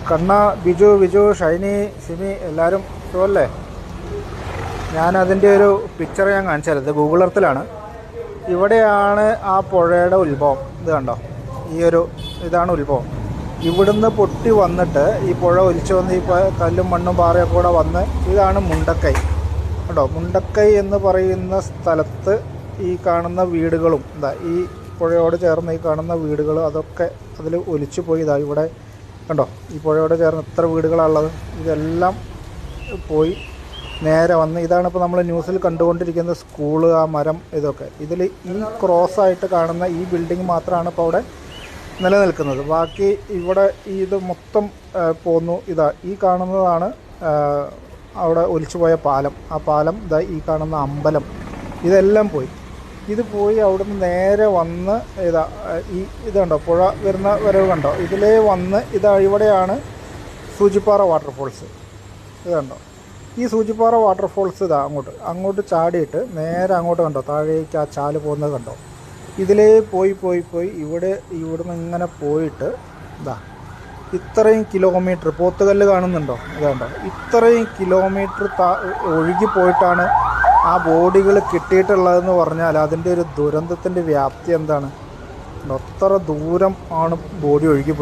കണ്ണ, ബിജു, ഷൈനി, സിമി എല്ലാവരും സുഖമല്ലേ? ഞാനതിൻ്റെ ഒരു പിക്ചർ ഞാൻ കാണിച്ചു തരാം. ഇത് ഗൂഗിൾ എർത്തിലാണ്. ഇവിടെയാണ് ആ പുഴയുടെ ഉത്ഭവം. ഇത് കണ്ടോ, ഇതാണ് ഉത്ഭവം. ഇവിടുന്ന് പൊട്ടി വന്നിട്ട് ഈ പുഴ ഒലിച്ചു വന്ന് ഈ കല്ലും മണ്ണും പാറയൊക്കെ കൂടെ വന്ന് ഇതാണ് മുണ്ടക്കൈ കേട്ടോ. മുണ്ടക്കൈ എന്ന് പറയുന്ന സ്ഥലത്ത് ഈ കാണുന്ന വീടുകളും ഈ പുഴയോട് ചേർന്ന് ഈ കാണുന്ന വീടുകൾ അതൊക്കെ അതിൽ ഒലിച്ചു പോയി. ഇവിടെ കണ്ടോ, ഈ പുഴയോട് ചേർന്ന് എത്ര വീടുകളാണുള്ളത്. ഇതെല്ലാം പോയി നേരെ വന്ന് ഇതാണ് ഇപ്പോൾ നമ്മൾ ന്യൂസിൽ കണ്ടുകൊണ്ടിരിക്കുന്ന സ്കൂള്, ആ മരം, ഇതൊക്കെ. ഇതിൽ ഈ ക്രോസായിട്ട് കാണുന്ന ഈ ബിൽഡിംഗ് മാത്രമാണ് ഇപ്പോൾ അവിടെ നിലനിൽക്കുന്നത്. ബാക്കി ഇവിടെ ഇത് മൊത്തം പോന്നു. ഈ കാണുന്നതാണ് അവിടെ ഒലിച്ചുപോയ പാലം. ആ പാലം, ഈ കാണുന്ന അമ്പലം, ഇതെല്ലാം പോയി. ഇത് പോയി അവിടുന്ന് നേരെ വന്ന് ഇത് കണ്ടോ, പുഴ വരുന്ന വരവ് കണ്ടോ, ഇതിലേ വന്ന് ഇവിടെയാണ് സൂചിപ്പാറ വാട്ടർഫോൾസ്. ഇത് കണ്ടോ, ഈ സൂചിപ്പാറ വാട്ടർഫോൾസ് അങ്ങോട്ട് ചാടിയിട്ട് നേരെ അങ്ങോട്ട് കണ്ടോ, താഴേക്ക് ആ ചാല് പോകുന്നത് കണ്ടോ. ഇതിലേ പോയി ഇവിടുന്ന് ഇങ്ങനെ പോയിട്ട് ഇത്രയും കിലോമീറ്റർ, പോത്തുകല്ല് കാണുന്നുണ്ടോ, ഇതുണ്ടോ, ഇത്രയും കിലോമീറ്റർ ഒഴുകി പോയിട്ടാണ് ആ ബോഡികൾ കിട്ടിയിട്ടുള്ളതെന്ന് പറഞ്ഞാൽ അതിൻ്റെ ഒരു ദുരന്തത്തിൻ്റെ വ്യാപ്തി എന്താണ്. അത്ര ദൂരം ആണ് ബോഡി ഒഴുകി